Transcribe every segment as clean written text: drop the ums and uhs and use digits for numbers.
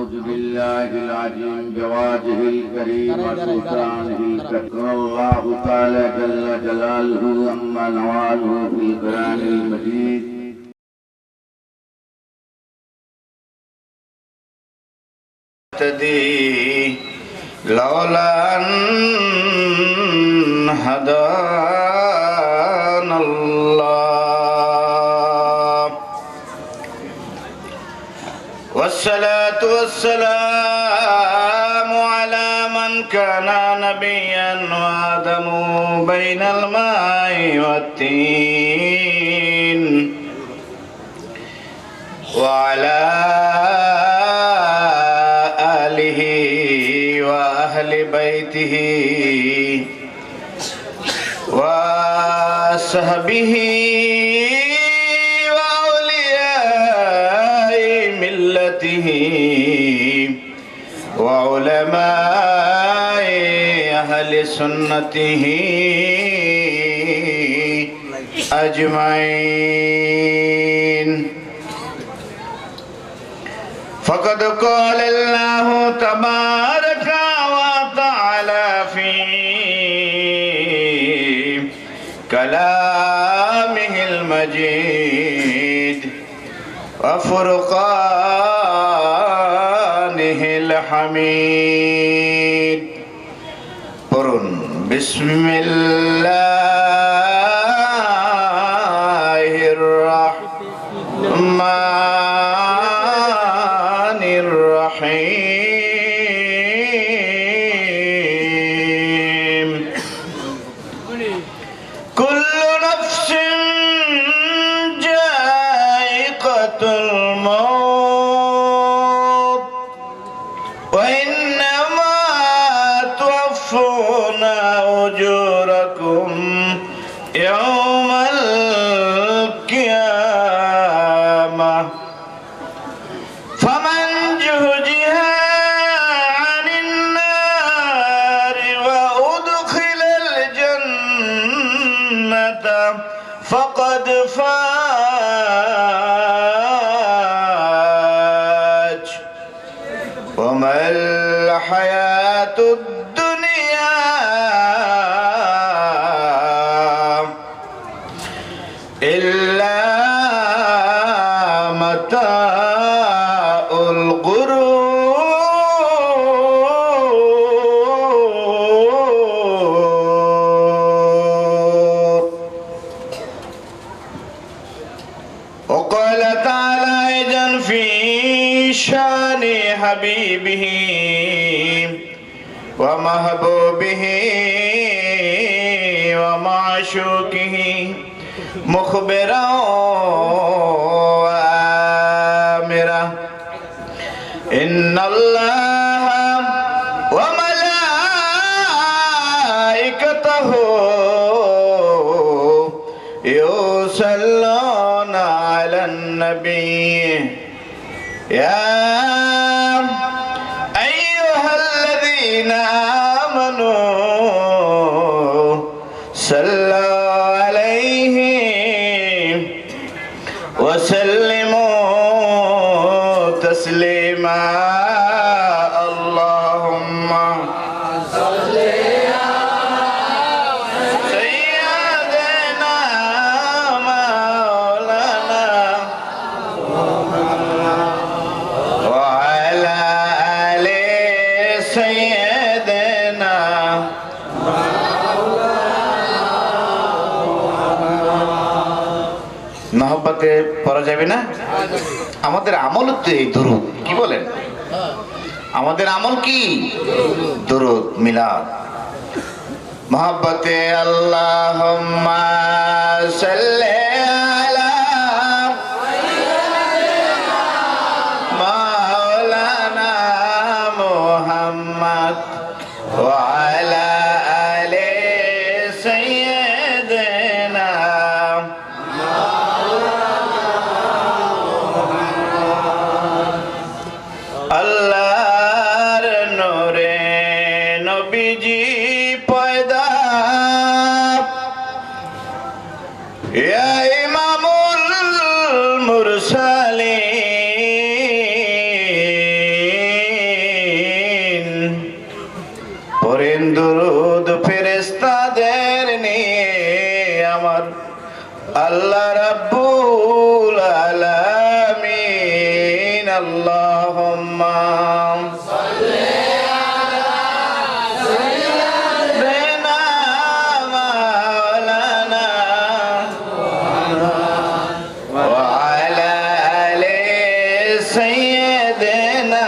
نعوذ بالله العظيم بوجهه الكريم وسلطانه الأكرم الله تعالى جل جلاله عما نواله في القرآن المجيد لولا أن هدانا الله والصلاة والسلام على من كان نبيا وآدم بين الماء والتين وعلى آله وأهل بيته وصحبه وأولياء ملته وعلماء أهل سنته أجمعين. فقد قال الله تبارك وتعالى في كلامه المجيد وفرقانه الحميد. قرن بسم الله الرحمن الرحيم. كل نفس ذائقة الموت وإنما توفون أجوركم يوم القيامة فمن زحزح عن النار وأدخل الجنة فقد فاز وما الحياة الدنيا إلا متاع الغرور. وقال تعالى أيضا في شان حبيبه ومحبوبه ومعشوقه مخبرا وآمرا إن الله وملائكته يصلون على النبي يا أيها الذين آمنوا صلوا عليه وسلموا تسليما. اللهم صل على سيدنا مولانا وعلى آل سيدنا মহব্বতে পড়া যাবে না? আমাদের আমল তো এই দুরূদ, কি বলেন? আমাদের আমল কি? দুরূদ মিলাদ। মহব্বতে আল্লাহুম্মা সাল্লি আলা মাওলানা মুহাম্মদ ওয়া আলা আলি সাইয়্যিদিনা আল্লাহর নূরে নবীজি পয়দা ইয়া ইমামুল মুরসালিন দুরুদ ফেরেশতাদের নিয়ে আমার আল্লাহ রাব্বুল আলামিন আল্লাহুম্মা সাল্লি আলা সাইয়্যিদিনা মাওলানা ওয়া আলা আলি সাইয়্যিদিনা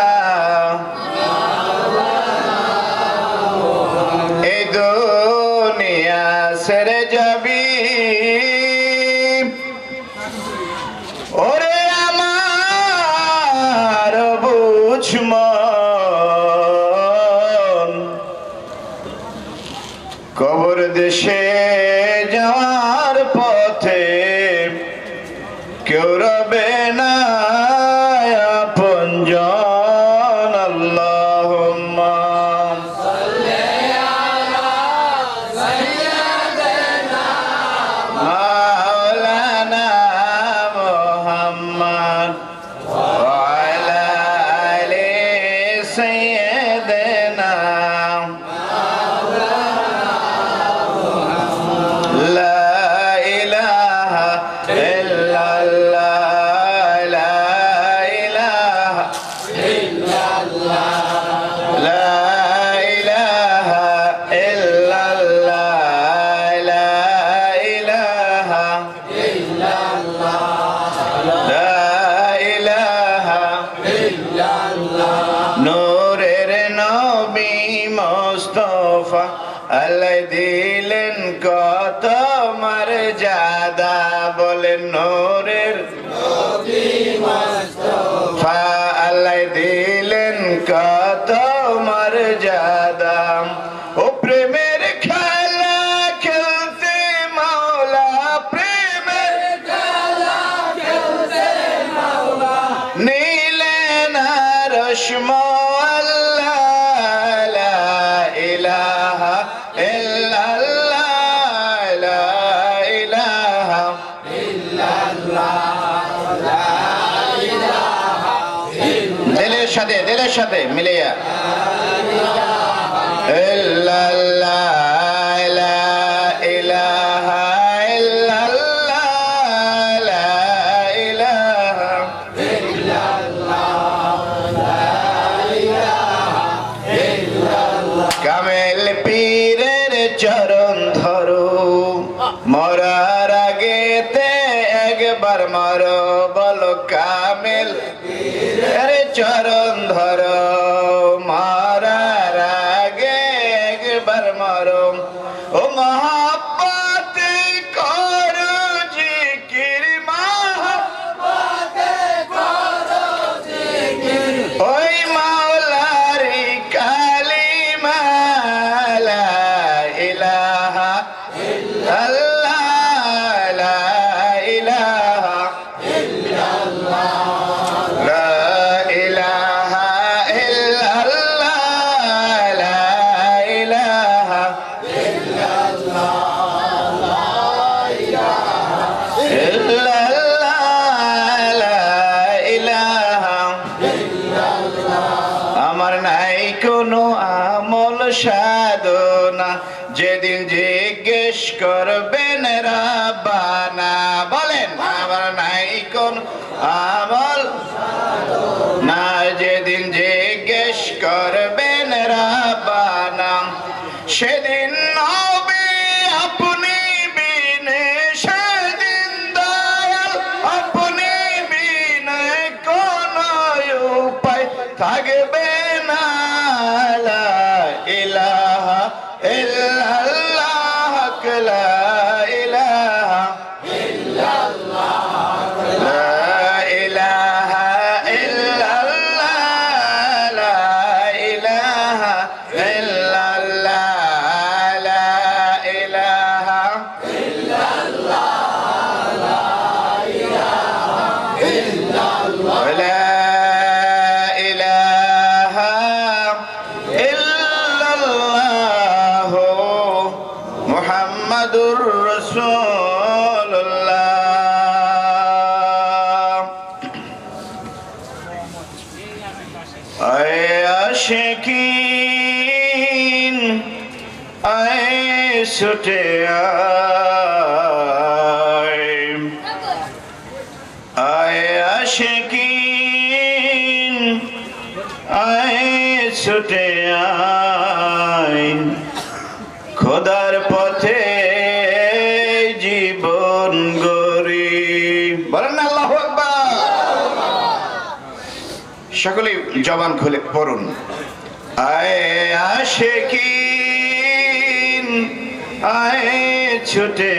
এই দুনিয়া ছেড়ে যাবি ওরে আমার বুঝমন কবর দেশে যাওয়ার পথে কেউ রবে না আপনজন আল্লাহুম্মা সাল্লি আলা সাইয়্যিদিনা মাওলানা মুহাম্মদ ওয়া আলা আলি সাইয়্যিদিনা লা ইলাহা ইল্লাল্লাহ লা ইলাহা ইল্লাল্লাহ লা ইলাহা ইল্লাল্লাহ লা ইলাহা ইল্লাল্লাহ লা ইলাহা ইল্লাল্লাহ নূরের নবী মুস্তাফা আল্লাহ দিলেন কত মর্যাদা বলেন নূরের নবী মুস্তাফা আল্লাহ দিলেন কত মর্যাদা ও প্রেমের খেলা খেলতে মাওলা প্রেমের খেলা খেলতে মাওলা নীলেন রশমা দিলের সাথে মিলিয়া ইল্লাল্লাহ লা ইলাহা ইল্লাল্লাহ লা ইলাহা ইল্লাল্লাহ লা ইলাহা ইল্লাল্লাহ কামেল পীরের চরণ ধরো মরার আগেতে একবার মারো বলো কামেল পীরের চরণ ধরো মারার আগে একবার মারো ও মহাব্বতে করো জিকির মহাব্বতে করো জিকির ওই মাওলারি কালিমা লা ইলাহা ইল্লাল্লাহ লা ইলাহা ইল্লাল্লাহ আমার নাই কোনো আমল সাধনা যেদিন জিজ্ঞেস করবেন রাব্বানা বলেন আমার নাই কোনো আমল না যেদিন জিজ্ঞেস করবেন রাব্বানা সেদিন নবী আপনি বিনে সেদিন দয়াল আপনি বিনে কোনো উপায় থাকবে না লা ইলাহা ইল্লাল্লাহ লা ইলাহা ইল্লাল্লাহ লা ইলাহা ইল্লাল্লাহ লা ইলাহা ইল্লাল্লাহ লা ইলাহা ইল্লাল্লাহ লা ইলাহা ইল্লাল্লাহ লা ইলাহা ইল্লাল্লাহ মুহাম্মাদুর রাসূলুল্লাহ আয় আশিকিন আয় ছুটে আয়, আয় আশিকিন আয় ছুটে আয়, খোদার পথে জীবন গড়ি। বলেন না আল্লাহু আকবার। সকলে জবান খুলে পড়ুন। আয় আশিকিন আয় ছুটে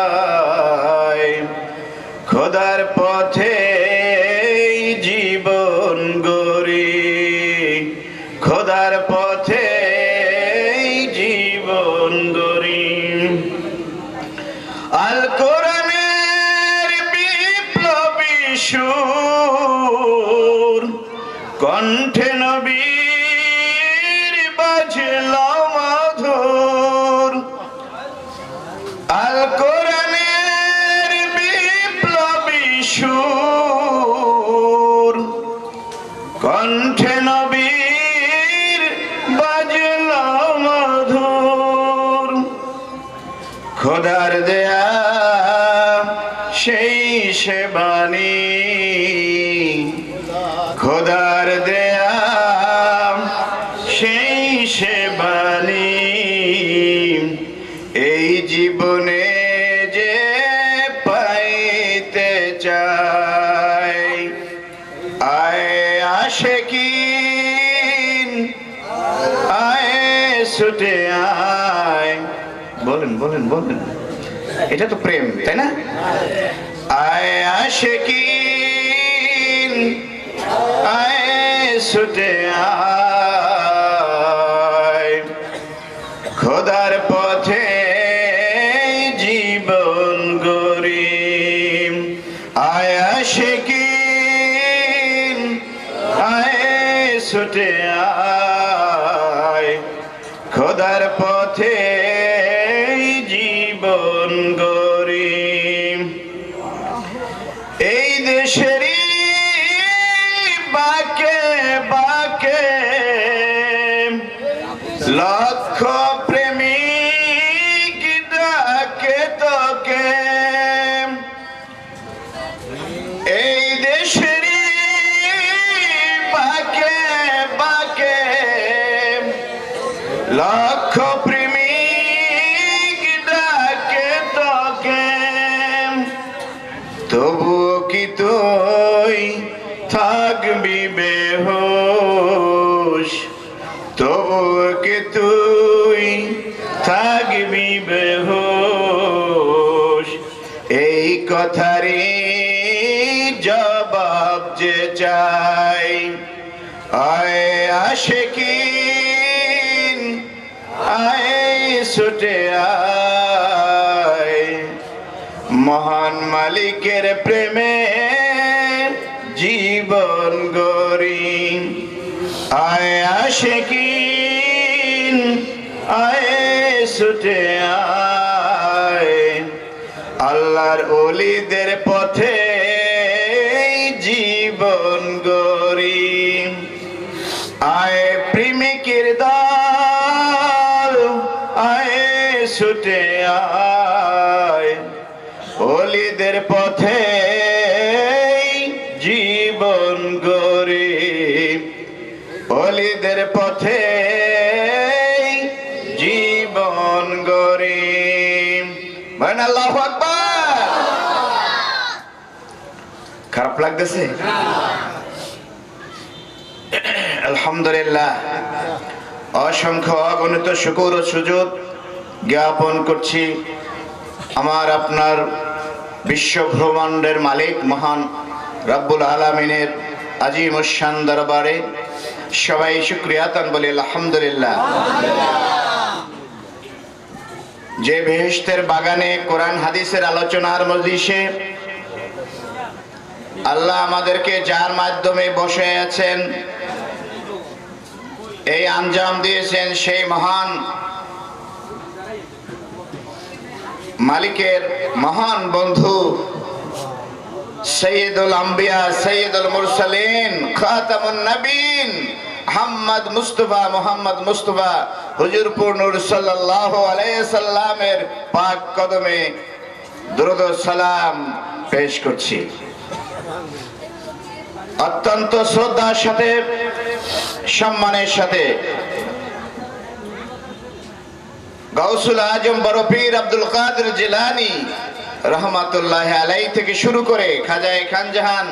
আয়, খোদার পথে জীবন গড়ি, খোদার পথে জীবন গড়ি। আল কোরআনের বিপ্লবী সুর, কণ্ঠে নবীর বাজল মধুর। আল কোরআনের বিপ্লবী সুর, কণ্ঠে নবীর বাজল মধুর। খোদার দেয়া সেই সে বাণী, খোদার দেয়া সেই সে বাণী, এই জীবনে যে পাইতে চাই। আয় আশিকিন আয় ছুটে আয়। বলেন বলেন বলেন, এটা তো প্রেম, তাই না? আয় আশিকিন আয় ছুটে আয়, খোদার পথে জীবন গড়ি। আয় আশিকিন আয় ছুটে আয়, খোদার পথে জীবন গড়ি। এই দেশেরই বাকে বাকে লক্ষ প্রেমিক ডাকে তোকে, এই দেশেরই বাকে বাকে লক্ষ প্রেমিক ডাকে তোকে। তবুও কি তুই থাকবি বেহুশ, তবুও কি তুই থাকবি বেহুশ। এই কথারই জবাব যে চাই। আয় আশিকিন আয় ছুটে আয়, মহান মালিকের প্রেমে জীবন গড়ি। আয় আশিকিন আয় ছুটে আয়, আল্লাহর ওলিদের পথে জীবন গড়ি। আয় প্রেমিকের দল আয় ছুটে আয়, ওলিদের পথে জীবন গড়ি, ওলিদের পথে জীবন গড়ি। বলেন আল্লাহু আকবার। খারাপ লাগতেছে? আলহামদুলিল্লাহ, অসংখ্য অগণিত শুকর ও সুজুদ জ্ঞাপন করছি আমার আপনার বিশ্ব ব্রহ্মাণ্ডের মালিক মহান রব্বুল আলামিনের আজিম শান দরবারে। সবাই শুকরিয়াতান বলি আলহামদুলিল্লাহ। যে বেহেশতের বাগানে কোরআন হাদিসের আলোচনার মজলিসে আল্লাহ আমাদেরকে যার মাধ্যমে বসে আছেন, এই আঞ্জাম দিয়েছেন, সেই মহান মালিকের মহান বন্ধু সৈয়দুল আম্বিয়া, সৈয়দুল মুরসালিন, খাতামুন নবীন মোহাম্মদ মুস্তাফা হুজুরপুর নূর সাল্লাল্লাহু আলাইহি সাল্লামের পাক কদমে দরুদ ও সালাম পেশ করছি। অত্যন্ত শ্রদ্ধার সাথে, সম্মানের সাথে গাউসুল আজম বড় পীর আব্দুল কাদের জিলানী রহমাতুল্লাহ আলাইহি থেকে শুরু করে খাজায়ে খানজাহান,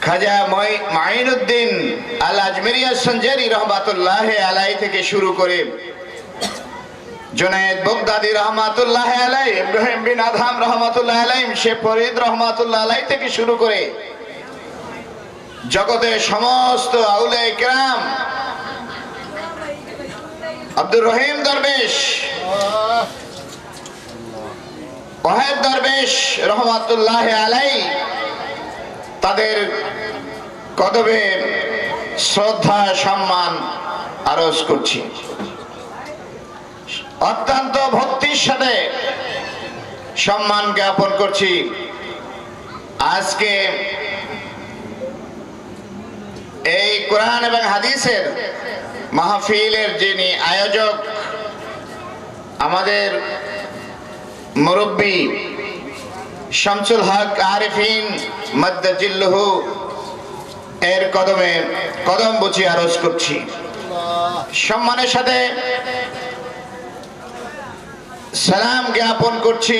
খাজা মাইনুদ্দিন আল আজমেরি সঞ্জারি রহমাতুল্লাহ আলাইহি থেকে শুরু করে জুনায়েদ বগদাদি রহমাতুল্লাহ আলাইহি, ইব্রাহিম বিন আদহাম রহমাতুল্লাহ আলাইহি, শেখ ফরিদ রহমাতুল্লাহ আলাইহি থেকে শুরু করে জগতের সমস্ত আউলিয়া কিরাম, আব্দুর রহিম দরবেশ, ওয়াহিদ দরবেশ রহমাতুল্লাহ আলাইহি, তাদের কদমে শ্রদ্ধা সম্মান আরজ করছি। অত্যন্ত ভক্তির সাথে সম্মান জ্ঞাপন করছি। আজকে এই কোরআন এবং হাদিসের মাহফিলের যিনি আয়োজক, আমাদের মুরব্বী শামসুল হক আরিফিন মাদ্দাজিল্লুহু এর কদমে কদম বুঝি আরজ করছি। সম্মানের সাথে সালাম জ্ঞাপন করছি।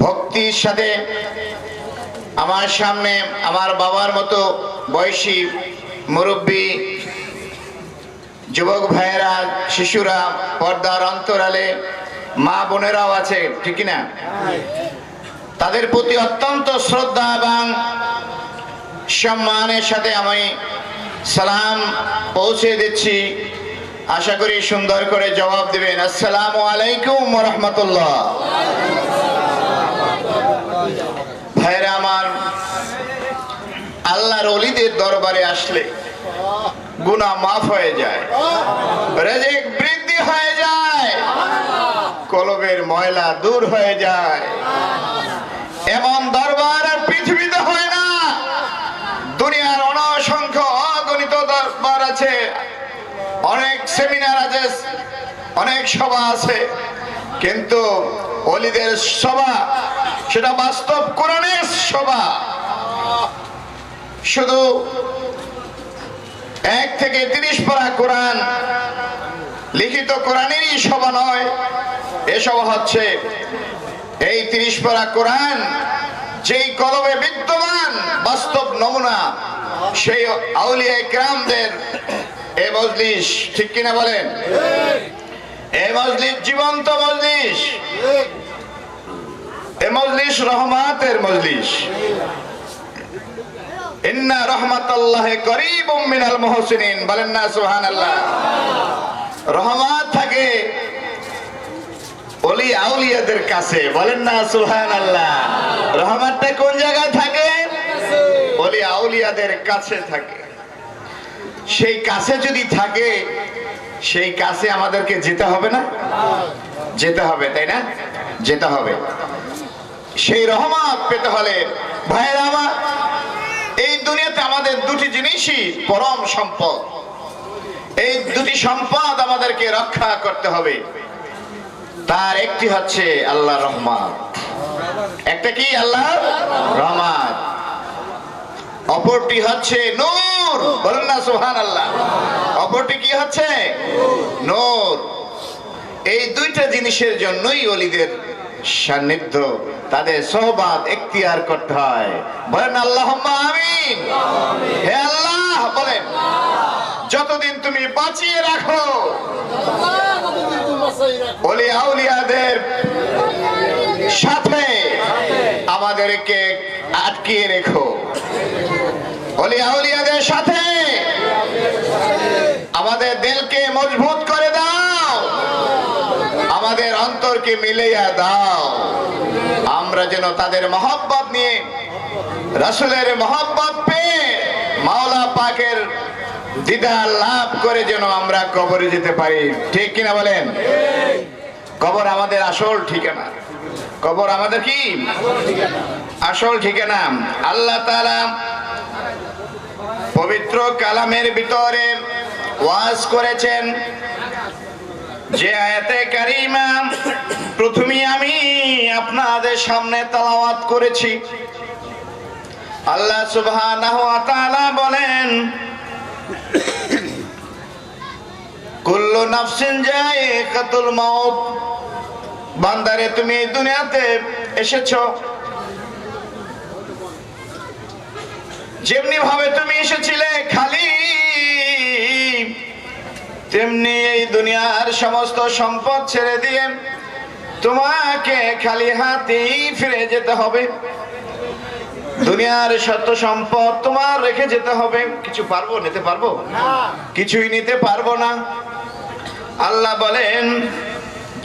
ভক্তির সাথে আমার সামনে আমার বাবার মতো বয়সী মুরব্বী যুবক ভাইয়েরা, শিশুরা, পর্দার অন্তরালে মা বোনেরাও আছে, ঠিক না? তাদের প্রতি অত্যন্ত শ্রদ্ধা এবং সম্মানের সাথে আমি সালাম পৌঁছে দিচ্ছি। আশা করি সুন্দর করে জবাব দিবেন। আসসালামু আলাইকুম ওয়া রাহমাতুল্লাহ। ভাইরা আমার, আল্লাহর ওলিদের দরবারে আসলে গুনাহ মাফ হয়ে যায়, রিজিক বৃদ্ধি হয়ে যায়, কলবের ময়লা দূর হয়ে যায়। এমন দরবার আর পৃথিবীতে হয় না। দুনিয়ার অসংখ্য অগণিত দরবার আছে, অনেক সেমিনার আছে, অনেক সভা আছে, কিন্তু ওলিদের সভা সেটা বাস্তব কোরআনের সভা। শুধু 1 থেকে 30 পারা কোরআন, লিখিত কোরআনেরই সভা নয়। এ সভা হচ্ছে এই 30 পারা কোরআন যেই কলবে বিদ্যমান বাস্তব নমুনা, সেই আউলিয়া কিরামদের এই মজলিস, ঠিক কিনা বলেন? এই মজলিস জীবন্ত মজলিস, এই মজলিস রহমাতের মজলিস। ইন্না রাহমাতাল্লাহি করিবুম মিনাল মুহসিনিন, বলেন না সুবহানাল্লাহ। রহমত থাকে ওলি আউলিয়াদের কাছে, বলেন না সুবহানাল্লাহ। রহমতটা কোন জায়গায় থাকে? ওলি আউলিয়াদের কাছে থাকে। সেই কাছে যদি থাকে, সেই কাছে আমাদেরকে যেতে হবে না? যেতে হবে, তাই না? যেতে হবে। সেই রহমত পেতে হলে ভাইরা আমার, এই দুনিয়াতে আমাদের দুটি জিনিসই পরম সম্পদ। এই দুটি সম্পদ আমাদেরকে রক্ষা করতে হবে। তার একটি হচ্ছে আল্লাহর রহমত, একটা কি? আল্লাহর রহমত। অপরটি হচ্ছে নূর, বলেন না সুবহানাল্লাহ। অপরটি কি হচ্ছে? নূর। এই দুইটা জিনিসের জন্যই ওলিদের সান্নিধ্য, তাদের সোহবত এখতিয়ার করতে হয়। বলেন আল্লাহুম্মা আমিন। হে আল্লাহ, বলেন যতদিন তুমি বাঁচিয়ে রাখো ওলি আউলিয়াদের সাথে আমাদেরকে আটকিয়ে রেখো, ওলি আউলিয়াদের সাথে আমাদের দিলকে মজবুত করে দাও, আমাদের অন্তরকে মিলাইয়া দাও। আমরা যেন তাদের মহব্বত নিয়ে, রাসূলের মহব্বত পেয়ে, মাওলা পাকের দিদার লাভ করে যেন আমরা কবরে যেতে পারি, ঠিক কিনা বলেন? কবর আমাদের আসল ঠিকানা। কবর আমাদের কি আসল ঠিকানা। আল্লাহ তাআলা পবিত্র কালামের ভিতরে ওয়াজ করেছেন। যে আয়াতে কারিমা প্রথমে আমি আপনাদের সামনে তেলাওয়াত করেছি, আল্লাহ সুবহানাহু ওয়া তাআলা বলেন, কুল্লু নাফসিন যায়িকাতুল মাউত। বান্দারে, তুমি এই দুনিয়াতে এসেছো, যেমনি ভাবে তুমি এসেছিলে খালি, তেমনি এই দুনিয়ার সমস্ত সম্পদ ছেড়ে দিয়ে তোমাকে খালি হাতেই ফিরে যেতে হবে। দুনিয়ার সত্য সম্পদ তোমার রেখে যেতে হবে। কিছু পারবো নিতে পারবো? কিছুই নিতে পারবো না। আল্লাহ বলেন,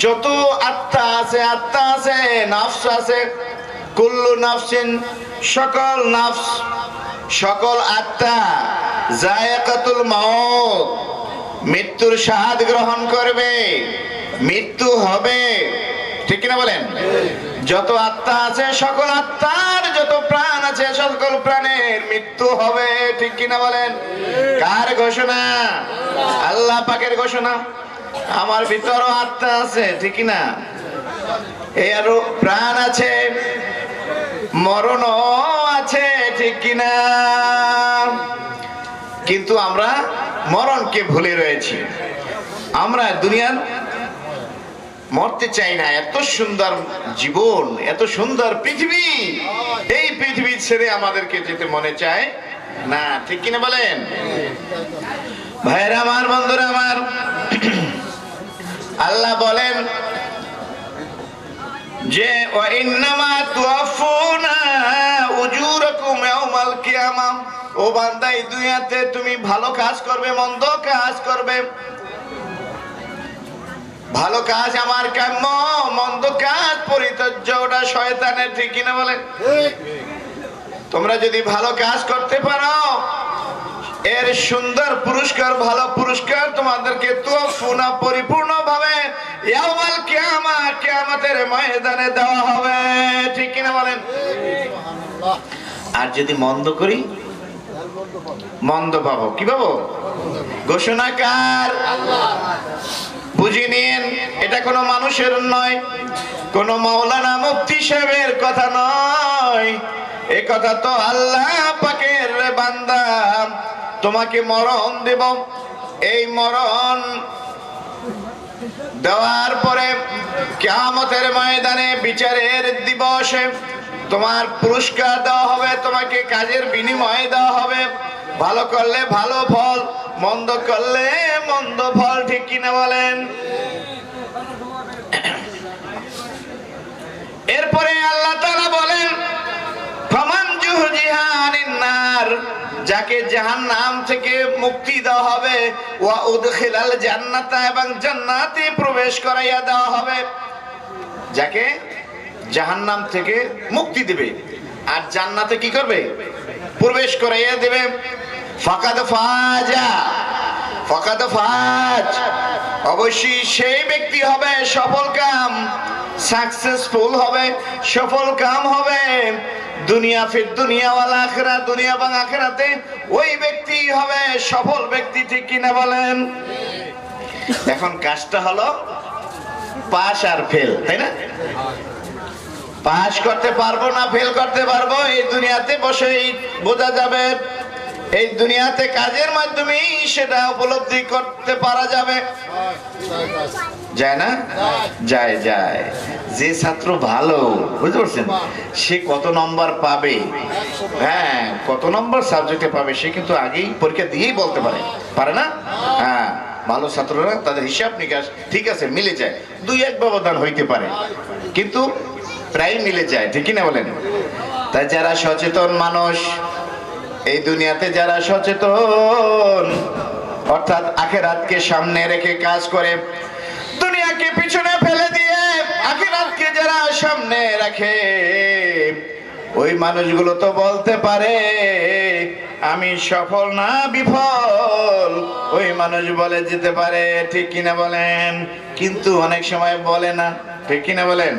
যত আত্মা আছে, নাফস আছে, কুল্লু নাফসিন, সকল নাফস, সকল আত্মা যায়িকাতুল মাউত, মৃত্যুর স্বাদ গ্রহণ করবে, মৃত্যু হবে। ঠিক কিনা বলেন? যত আত্মা আছে, সকল আত্মার যত প্রাণ আছে, সকল প্রাণের মৃত্যু হবে। ঠিক কিনা বলেন? কার ঘোষণা? আল্লাহ পাকের ঘোষণা। আমার ভিতরও আত্মা আছে, ঠিক কিনা? এই আরো প্রাণ আছে, মরণও আছে, ঠিক কিনা? কিন্তু আমরা মরণকে ভুলে রয়েছি। আমরা দুনিয়ার মরতে চাই না। এত সুন্দর জীবন, এত সুন্দর পৃথিবী, এই পৃথিবী ছেড়ে আমাদেরকে যেতে মনে চায় না। ঠিক কিনা বলেন? ভাইরা আমার, বন্ধুরা আমার, আল্লাহ বলেন যে ওয়া ইন্নামা তুওয়াফুনা উজুরাকুম ইয়াউমাল কিয়ামাহ। ও বান্দা, এই দুনিয়াতে তুমি ভালো কাজ করবে, মন্দ কাজ করবে। ভালো কাজ আমার কাম্য, মন্দ কাজ পরিত্যাজ্য, ওটা শয়তানের। ঠিক কিনা বলেন? তোমরা যদি ভালো কাজ করতে পারো, এর সুন্দর পুরস্কার, ভালো পুরস্কার তোমাদেরকে তুওয়াফুনা পরিপূর্ণভাবে ইয়াউমাল কিয়ামাহ, কিয়ামতের ময়দানে দেওয়া হবে। ঠিক কিনা বলেন? আর যদি মন্দ করি, মন্দ পাবো। কি পাবো? ঘোষণা কার? বুঝে নিন, এটা কোনো মানুষের নয়, কোনো মাওলানা মুফতি সাহেবের কথা নয়। এই কথা তো আল্লাহ পাকের। বান্দা, তোমাকে মরণ দেব। এই মরণ দেওয়ার পরে কিয়ামতের ময়দানে, বিচারের দিবসে তোমার পুরস্কার দেওয়া হবে, তোমাকে কাজের বিনিময় দেওয়া হবে। ভালো করলে ভালো ফল, মন্দ করলে মন্দ ফল। ঠিক কিনা বলেন? এরপরে আল্লাহ তাআলা বলেন, ফামান জুহজিহা আনিন নার, যাকে জাহান্নাম থেকে মুক্তি দেওয়া হবে, ওয়া উদখিলাল জান্নাতা, এবং জান্নাতে প্রবেশ করাইয়া দেওয়া হবে। যাকে জাহান্নাম থেকে মুক্তি দিবে আর জান্নাতে কি করবে? প্রবেশ করাইয়া দেবে। ফাকাদ ফাজা, ফাকাদ ফাজ, অবশ্যই সেই ব্যক্তি হবে সফল কাম, সাকসেসফুল হবে, সফল কাম হবে। দুনিয়া ফির দুনিয়া ওয়াল আখিরাত, দুনিয়া এবং আখিরাতে ওই ব্যক্তি হবে সফল ব্যক্তি। ঠিক কিনা বলেন? এখন কাজটা হলো পাস আর ফেল, তাই না? পাস করতে পারবো না ফেল করতে পারবো, এই দুনিয়াতে বসেই বোঝা যাবে। এই দুনিয়াতে কাজের মাধ্যমে সেটা উপলব্ধি করতে পারা যাবে। যায় না? যায় যায়। যে ছাত্র ভালো, বুঝতে পারছেন, সে কত নম্বর পাবে, হ্যাঁ কত নম্বর সাবজেক্টে পাবে, সে কিন্তু আগেই পরীক্ষা দিয়েই বলতে পারে, পারে না? হ্যাঁ, ভালো ছাত্ররা তাদের হিসাব নিকাশ ঠিক আছে, মিলে যায়। দুই এক ব্যবধান হইতে পারে, কিন্তু প্রায় মিলে যায়। ঠিক না বলেন? তাই যারা সচেতন মানুষ, এই দুনিয়াতে যারা সচেতন, অর্থাৎ আখিরাতকে সামনে রেখে কাজ করে, দুনিয়াকে পিছনে ফেলে দিয়ে আখিরাতকে যারা সামনে রাখে, ওই মানুষগুলো তো বলতে পারে আমি সফল না বিফল, ওই মানুষ বলে যেতে পারে। ঠিক কিনা বলেন? কিন্তু অনেক সময় বলে না। ঠিক কিনা বলেন?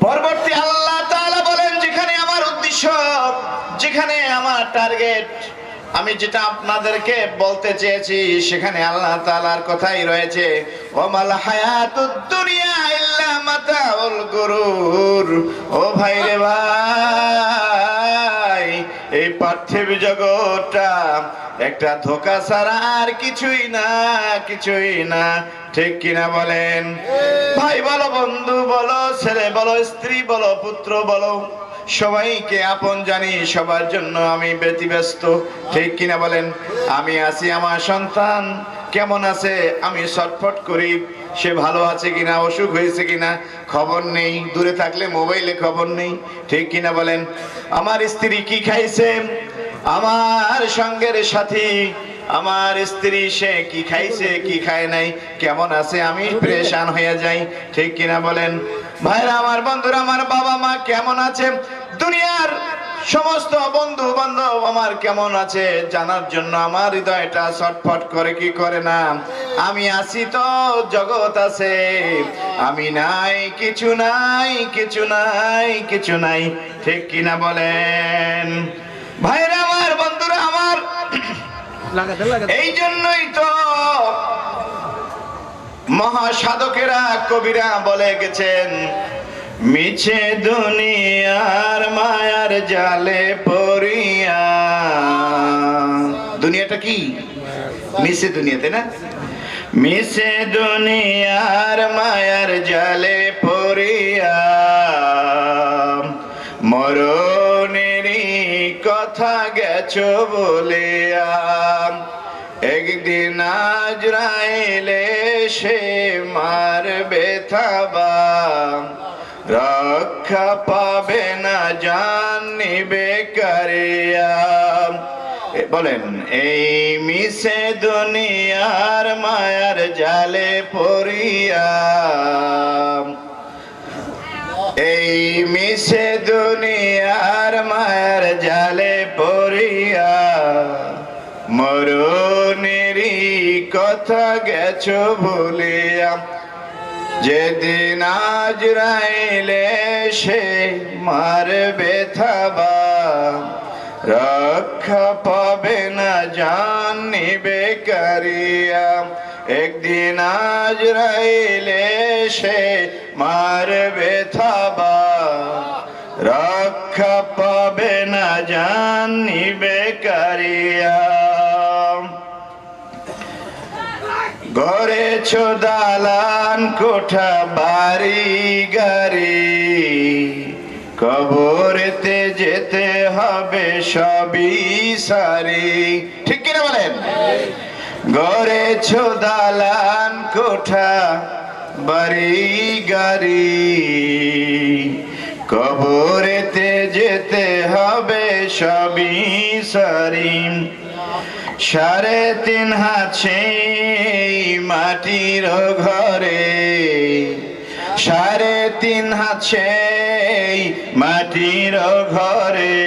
পরবর্তী আল্লাহ তাআলা বলেন, যেখানে আমার উদ্দেশ্য, যেখানে যেখানে আমার টার্গেট, আমি যেটা আপনাদেরকে বলতে চেয়েছি, সেখানে আল্লাহ তাআলার কথাই রয়েছে, ওয়ামাল হায়াতুদ দুনিয়া ইল্লা মাতাউল গুরুর। ও ভাই রে ভাই, এই পার্থিব জগৎটা একটা ধোঁকা ছাড়া আর কিছুই না, কিছুই না। ঠিক কিনা বলেন? ভাই বলো, বন্ধু বলো, ছেলে বলো, স্ত্রী বলো, পুত্র বলো, সবাইকে আপন জানি, সবার জন্য আমি ব্যতিব্যস্ত। ঠিক কিনা বলেন? আমি আছি, আমার সন্তান কেমন আছে আমি ছটফট করি, সে ভালো আছে কিনা, অসুখ হয়েছে কিনা খবর নেই, দূরে থাকলে মোবাইলে খবর নেই। ঠিক কিনা বলেন? আমার স্ত্রী কি খাইছে, আমার সঙ্গের সাথী আমার স্ত্রী সে কি খাইছে কি খায় নাই, কেমন আছে, আমি পরেশান হয়ে যাই। ঠিক কিনা বলেন? ভাইরা আমার, বন্ধুরা আমার, বাবা মা কেমন আছে, দুনিয়ার সমস্ত বন্ধু বান্ধব আমার কেমন আছে জানার জন্য আমার হৃদয়টা ছটফট করে কি করে না? আমি আছি তো জগৎ আছে, আমি নাই কিছু নাই, কিছু নাই, কিছু নাই। ঠিক কিনা বলেন? ভাইরা আমার, বন্ধুরা আমার, এই জন্যই তো মহাসাধকেরা কবিরা বলে গেছেন, মিছে দুনিয়ার মায়ার জালে পড়িয়া। দুনিয়াটা কি মিছে দুনিয়া, তাই না? মিছে দুনিয়ার মায়ার জালে পড়িয়া মরণেরই কথা গেছো বলিয়া। একদিন আজরাইলে সে মারবে থাবা, রক্ষা পাবে না জান নিবে কারিয়া। বলেন, এই মিছে দুনিয়ার মায়ার জালে পড়িয়া, এই মিছে দুনিয়ার মায়ার জালে পড়িয়া মরণেরই কথা গেছো ভুলিয়া। যেদিন আজরাইলে সে মারবে থাবা, রক্ষা পাবে না জান নিবে কারিয়া। একদিন আজরাইলে সে মারবে থাবা, রক্ষা পাবে না জান নিবে কারিয়া। গড়েছো দালান কোঠা বাড়ি গাড়ি, কবরেতে যেতে হবে সবই সারি। ঠিক কিনা বলেন? গড়েছো দালান কোঠা বাড়ি গাড়ি, কবরেতে যেতে হবে সবই সারি। 3.5 হাত সেই মাটির ঘরে, 3.5 হাত সেই মাটির ঘরে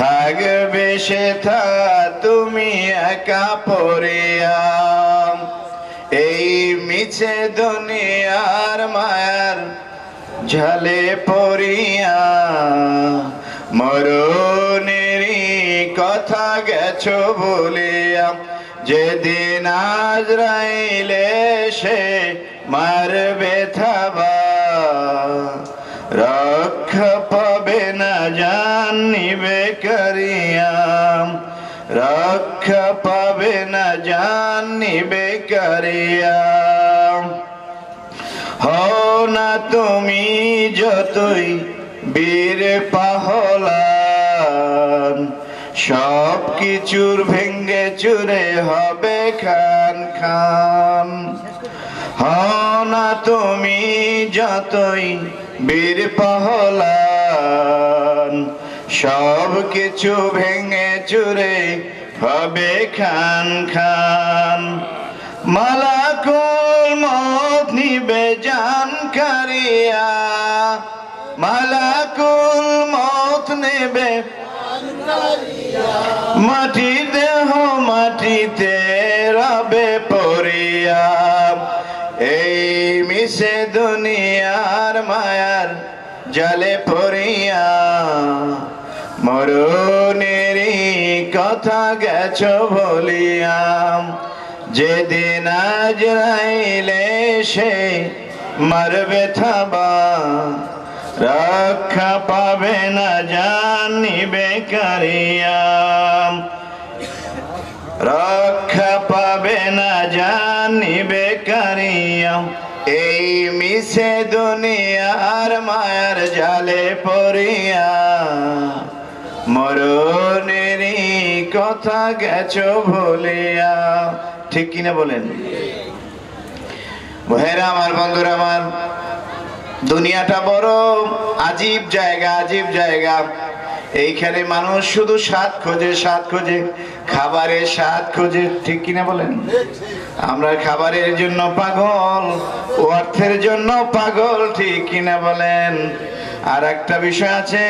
থাকবে সে থা তুমি একা পড়িয়া। এই মিছে দুনিয়ার মায়ার ঝালে পড়িয়া মরণেরই কথা গেছো বলিয়া। যেদিন আজরাইলে সে মারবে থাবা, রক্ষা পাবে না জান নিবে কারিয়া, রক্ষা পাবে না জান নিবে কারিয়া। হও না তুমি যতই বীর পাহলান, সব কিছুর ভেঙ্গে চুরে হবে খান খান। হও না তুমি যতই বীর পাহলান, সব কিছু ভেঙে চুরে হবে খান খান। মালাকুল মউত নিবে জান কারিয়া, মালাকুল মউত নেবে মাটির দেহ মাটিতে রবে পড়িয়া। এই মিছে দুনিয়ার মায়ার জালে পড়িয়া মরণেরই কথা গেছো বলিয়া, যেদিন আজরাইলে সে মারবে থাবা, রক্ষা পাবে না জানিবে কারিয়া, রক্ষা পাবে না জানিবে কারিয়া। এই মিশে দুনিয়ার মায়ার জালে পড়িয়া, মরণেরই কথা গেছো ভুলিয়া। ঠিক কিনা বলেন? ভাইরা আমার, বন্ধুরা আমার, দুনিয়াটা বড় আজীব জায়গা, আজীব জায়গা। এইখানে মানুষ শুধু স্বাদ খোঁজে, স্বাদ খোঁজে, খাবারের স্বাদ খোঁজে। ঠিক কিনা বলেন? আমরা খাবারের জন্য পাগল, অর্থের জন্য পাগল। ঠিক কিনা বলেন? আর একটা বিষয় আছে,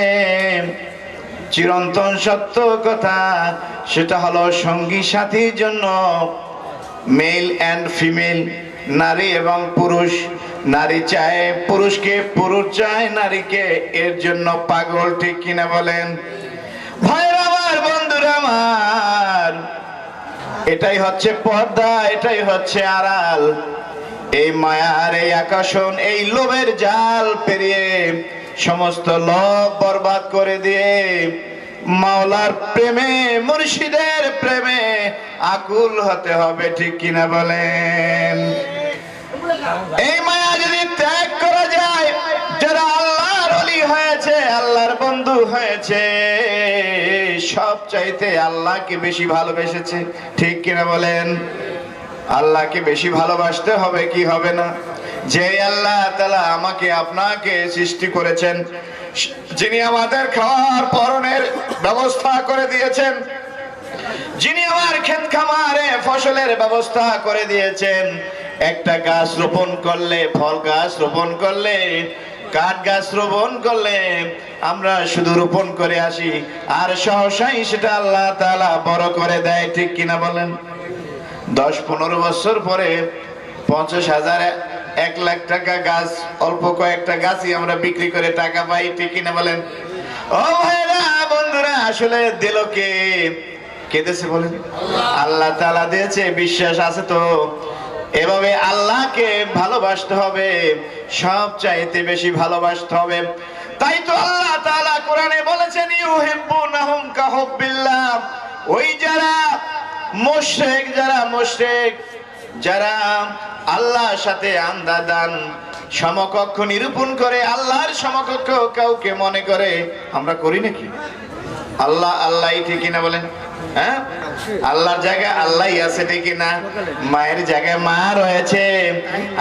চিরন্তন সত্য কথা, সেটা হলো সঙ্গী সাথীর জন্য মেল অ্যান্ড ফিমেল, নারী এবং পুরুষ। নারী চায় পুরুষকে, পুরুষ চায় নারীকে, এর জন্য পাগল। ঠিক কিনা বলেন? ভাইরা আমার, বন্ধুরা আমার, এটাই হচ্ছে পর্দা, এটাই হচ্ছে আড়াল। এই মায়ার, এই আকর্ষণ, এই লোভের জাল পেরিয়ে সমস্ত লোভ বরবাদ করে দিয়ে মাওলার প্রেমে, মুর্শিদের প্রেমে আকুল হতে হবে। ঠিক কিনা বলেন? এই মায়া যদি ত্যাগ করা যায়, যারা আল্লাহর ওলি হয়েছে, আল্লাহর বন্ধু হয়েছে, সব চাইতে আল্লাহকে বেশি ভালোবেসেছে। ঠিক কিনা বলেন? আল্লাহকে বেশি ভালোবাসতে হবে কি হবে না? যে আল্লাহ তাআলা আমাকে আপনাকে সৃষ্টি করেছেন, যিনি আমাদের খাওয়ার পরনের ব্যবস্থা করে দিয়েছেন, যিনি আমার ক্ষেত খামারে ফসলের ব্যবস্থা করে দিয়েছেন, একটা গাছ রোপণ করলে, ফল গাছ রোপণ করলে, কাঠ গাছ রোপণ করলে আমরা শুধু রোপণ করে আসি, আর সহসাই সেটা আল্লাহ তাআলা বড় করে দেয়। ঠিক কিনা বলেন? 10-15 বছর পরে 50,000, 1 লাখ টাকা গাছ, অল্প কয়েকটা গাছই আমরা বিক্রি করে টাকা পাই। ঠিক কিনা বলেন? ও ভাইরা, বন্ধুরা, আসলে দিল কে? কে দিয়েছে বলেন? আল্লাহ তাআলা দিয়েছে। বিশ্বাস আছে তো? এভাবে আল্লাহকে ভালোবাসতে হবে, সব চাইতে বেশি ভালোবাসতে হবে। তাই তো আল্লাহ তাআলা কোরআনে বলেছেন, ইউহিব্বুনাহুম কাহুব্বিল্লাহ। ওই যারা মুশরিক, যারা মুশরিক, যারা আল্লাহর সাথে আন্দাদান, সমকক্ষ নিরূপণ করে, আল্লাহর সমকক্ষ কাউকে মনে করে, আমরা করি নাকি? আল্লাহ আল্লাহই। ঠিক কিনা বলেন? হ্যাঁ, আল্লাহর জায়গায় আল্লাহই আছে। ঠিক কিনা? মায়ের জায়গায় মা রয়েছে,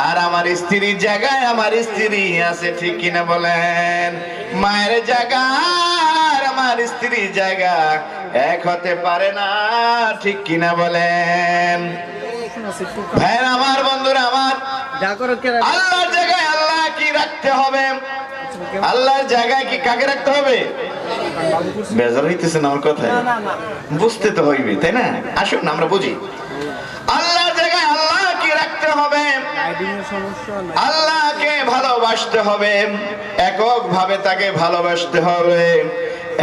আর আমার স্ত্রীর জায়গায় আমার স্ত্রী আছে। ঠিক কিনা বলেন? মায়ের জায়গা আর আমার স্ত্রীর জায়গা এক হতে পারে না। ঠিক কিনা বলেন? ভাইরা আমার, বন্ধুরা আমার, আল্লাহর জায়গায় আল্লাহ কি রাখতে হবে? আল্লাহর জায়গায় কি কাকে রাখতে হবে? বেজার হইতেছেন আমার কথায়? বুঝতে তো হইবে, তাই না? আসুন আমরা বুঝি। আল্লাহর জায়গায় আল্লাহ কি রাখতে হবে? আল্লাহকে ভালোবাসতে হবে, এককভাবে তাকে ভালোবাসতে হবে,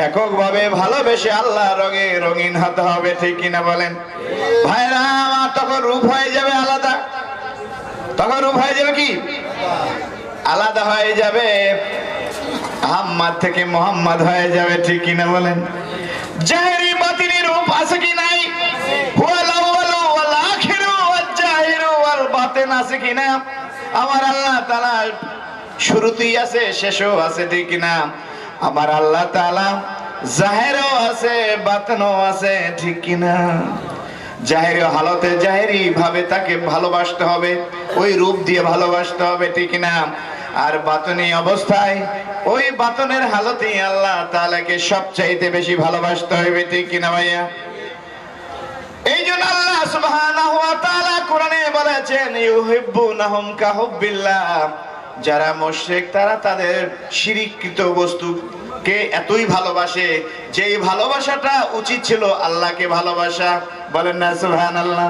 এককভাবে ভালোবেসে আল্লাহ রঙে রঙিন হতে হবে। ঠিক কিনা বলেন? ভাইরা আমার, তখন রূপ হয়ে যাবে আলাদা। তখন রূপ হয়ে যাবে কি? আলাদা হয়ে যাবে। আহম্মদ থেকে মোহাম্মদ হয়ে যাবে। ঠিক কিনা বলেন? জাহেরি বাতিনি রূপ আছে কি নাই? হুয়াল আউয়ালু ওয়াল আখিরু ওয়াল জাহিরু ওয়াল বাতিন আছে কি না? আমার আল্লাহ তাআলা শুরুতেই আছে, শেষও আছে। ঠিক কিনা? আমার আল্লাহ তাআলা জাহেরও আছে, বাতিনও আছে। ঠিক কিনা? জাহেরি হালতে জাহেরি ভাবে তাকে ভালোবাসতে হবে, ওই রূপ দিয়ে ভালোবাসতে হবে। ঠিক কিনা? আর বাতনি অবস্থায়, ওই বাতনের হালতেই আল্লাহ তাআলাকে সবচাইতে বেশি ভালোবাসতে হবে। ঠিক কিনা ভাইয়া? এই জন্য আল্লাহ সুবহানাহু ওয়া তাআলা কোরআনে বলেছেন, ইউহিব্বুনাহুম কাহুব্বিল্লাহ। যারা মুশরিক, তারা তাদের শিরককৃত বস্তুকে এতই ভালোবাসে, যেই ভালোবাসাটা উচিত ছিল আল্লাহকে ভালোবাসা। বলেন না সুবহানাল্লাহ?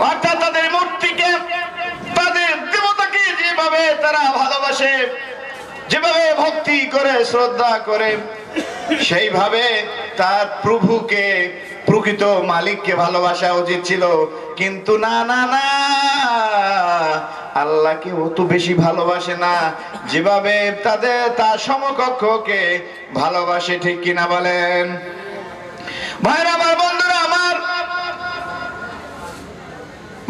অর্থাৎ তাদের মূর্তিকে, তাদের দেবতাকে যেভাবে তারা ভালোবাসে, যেভাবে ভক্তি করে, শ্রদ্ধা করে, সেইভাবে তার প্রভুকে, প্রকৃত মালিককে ভালোবাসা উচিত ছিল, কিন্তু না না না, আল্লাহকে অত বেশি ভালোবাসে না যেভাবে তার সমকক্ষকে ভালোবাসে, ঠিক কিনা বলেন? ভাইরা আমার, বন্ধুরা আমার,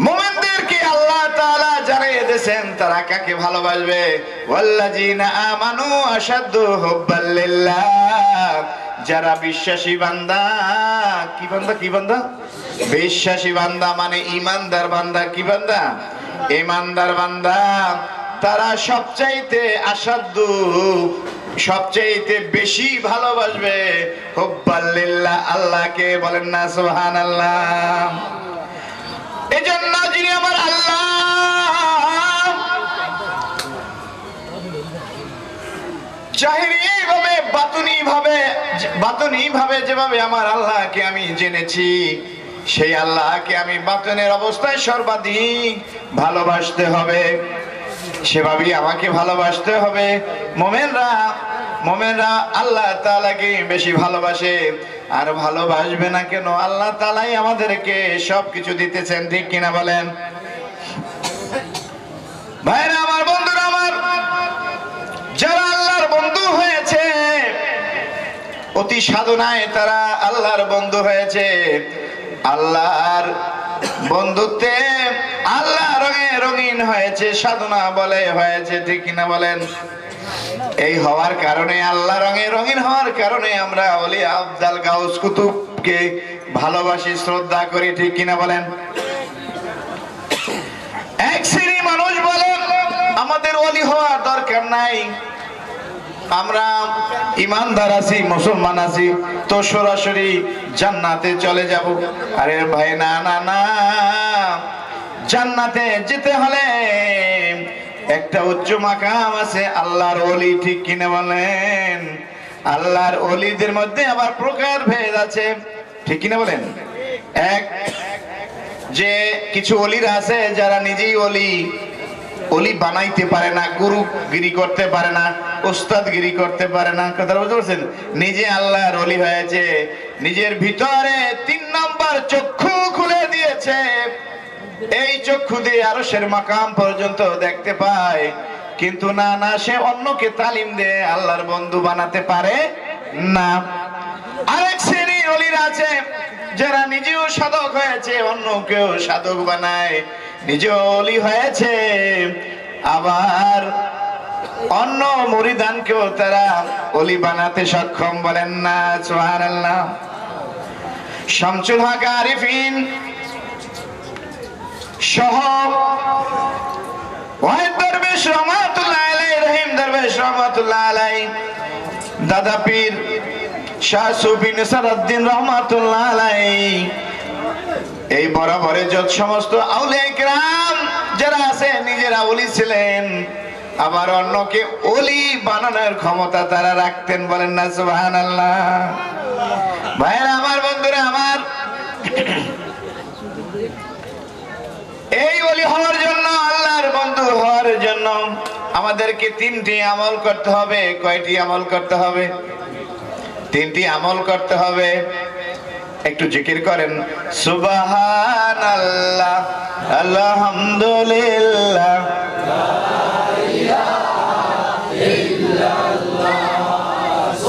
মুমিনদেরকে আল্লাহ তাআলা জানিয়ে দিয়েছেন তারা কাকে ভালোবাসবে। ওয়াল্লাযিনা আমানু আশাদ্দু হুব্বাল লিল্লাহ, যারা বিশ্বাসী বান্দা, কি বান্দা, কি বান্দা? বিশ্বাসী বান্দা মানে ইমানদার বান্দা। কি বান্দা? ইমানদার বান্দা। তারা সবচাইতে আশাদ্দু, সবচাইতে বেশি ভালোবাসবে হুব্বাল লিল্লাহ, আল্লাহকে। বলেন না সুবহানাল্লাহ। এজন্য যিনি আমার আল্লাহ, জাহিরি ভাবে বাতুনি ভাবে যেভাবে আমার আল্লাহকে আমি জেনেছি, সেই আল্লাহকে আমি বাতুনের অবস্থায় সর্বাধিক ভালোবাসতে হবে, সেভাবেই আমাকে ভালোবাসতে হবে। মুমিনরা আল্লাহ তাআলাকে বেশি ভালোবাসে। আর ভালোবাসবে না কেন? আল্লাহ তাআলাই আমাদেরকে সবকিছু দিতেছেন, ঠিক কিনা বলেন? ভাইরা আমার, বন্ধুরা আমার, যারা আল্লাহর বন্ধু হয়েছে, অতি সাধনায় তারা আল্লাহর বন্ধু হয়েছে, আল্লাহর বন্ধুত্বে আল্লাহ রঙে রঙিন হয়েছে, সাধনা বলে হয়েছে, ঠিক কিনা বলেন? এই হওয়ার কারণে, আল্লাহ রঙে রঙিন হওয়ার কারণে আমরা ওলি আফজাল গাউস কুতুবকে ভালোবাসি, শ্রদ্ধা করি, ঠিক কিনা বলেন? এক শ্রেণী মানুষ বলে আমাদের ওলি হওয়ার দরকার নাই, আমরা ইমানদার আছি, মুসলমান আছি, তো সরাসরি জান্নাতে চলে যাব। আরে ভাই, না না না, জান্নাতে যেতে হলে একটা উচ্চ মাকাম আছে, আল্লাহর ওলি, ঠিক কিনা বলেন? আল্লাহর ওলিদের মধ্যে আবার প্রকার ভেদ আছে, ঠিক কিনা বলেন? এক যে কিছু ওলিরা আছে যারা নিজেই ওলি বানাইতে পারে না, গুরুগিরি করতে পারে না, ওস্তাদগিরি করতে পারে না, কথা বুঝতে পারছেন? নিজে আল্লাহর ওলি হয়েছে, নিজের ভিতরে 3 নম্বর চক্ষু খুলে দিয়েছে, এই চক্ষু দিয়ে আরশের মাকাম পর্যন্ত দেখতে পায়, কিন্তু না না, সে অন্যকে তালিম দিয়ে আল্লাহর বন্ধু বানাতে পারে না। আরেক শ্রেণীর ওলিরা আছে যারা নিজেও সাধক হয়েছে, অন্যকেও সাধক বানায়, নিজেও ওলি হয়েছে, আবার অন্য মুরিদানকেও তারা ওলি বানাতে সক্ষম। বলেন না সুবহানাল্লাহ। শামসুল হক আরিফিন সহ ওয়াহিদ দরবেশ রহমাতুল্লাহ আলাইহি, রহিম দরবেশ রহমাতুল্লাহ আলাইহি, দাদা পীর শাহ সুফি নিসারউদ্দিন রহমাতুল্লাহ আলাইহি, এই বরাবরে যত সমস্ত আউলিয়া কিরাম যারা আছে নিজেরা ওলি ছিলেন, আবার অন্যকে ওলি বানানোর ক্ষমতা তারা রাখতেন। বলেন না সুবহানাল্লাহ। ভাইরা আমার, বন্ধুরা আমার, এই ওলি হওয়ার জন্য, আল্লাহর বন্ধু হওয়ার জন্য আমাদেরকে 3টি আমল করতে হবে। কয়টি আমল করতে হবে? 3টি আমল করতে হবে। একটু জিকির করেন, সুবহানাল্লাহ, আলহামদুলিল্লাহ,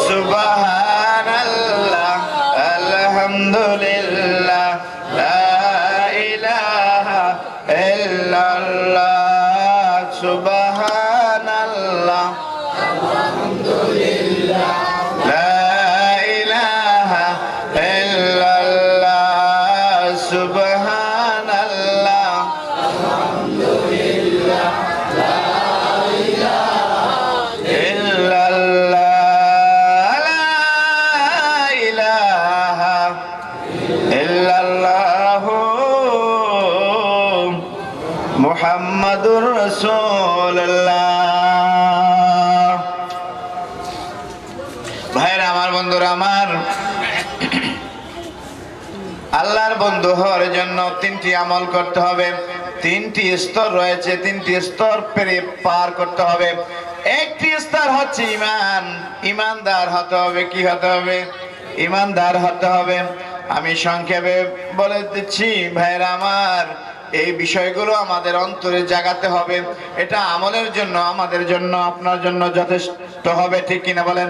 সুবহানাল্লাহ, আলহামদুলিল্লাহ, লা ইলাহা ইল্লাল্লাহ, সুবহানাল্লাহ, আলহামদুলিল্লাহ, লা ইলাহা ইল্লাল্লাহ, সুবহানাল্লাহ, আলহামদুলিল্লাহ, লা ইলাহা ইল্লাল্লাহ, লা ইলাহা ইল্লাল্লাহ, মুহাম্মাদুর রাসূলুল্লাহ। ভাইরা আমার, বন্ধুরা আমার, আল্লাহর বন্ধু হওয়ার জন্য 3টি আমল করতে হবে। 3টি স্তর রয়েছে, 3টি স্তর পার করতে হবে। একটি স্তর হচ্ছে ঈমান। ঈমানদার হতে হবে। কি হতে হবে? ঈমানদার হতে হবে। আমি সংক্ষেপে বলে দিচ্ছি ভাইরা আমার, এই বিষয়গুলো আমাদের অন্তরে জাগাতে হবে। এটা আমলের জন্য, আমাদের জন্য, আপনার জন্য যথেষ্ট হবে। ঠিক কিনা বলেন?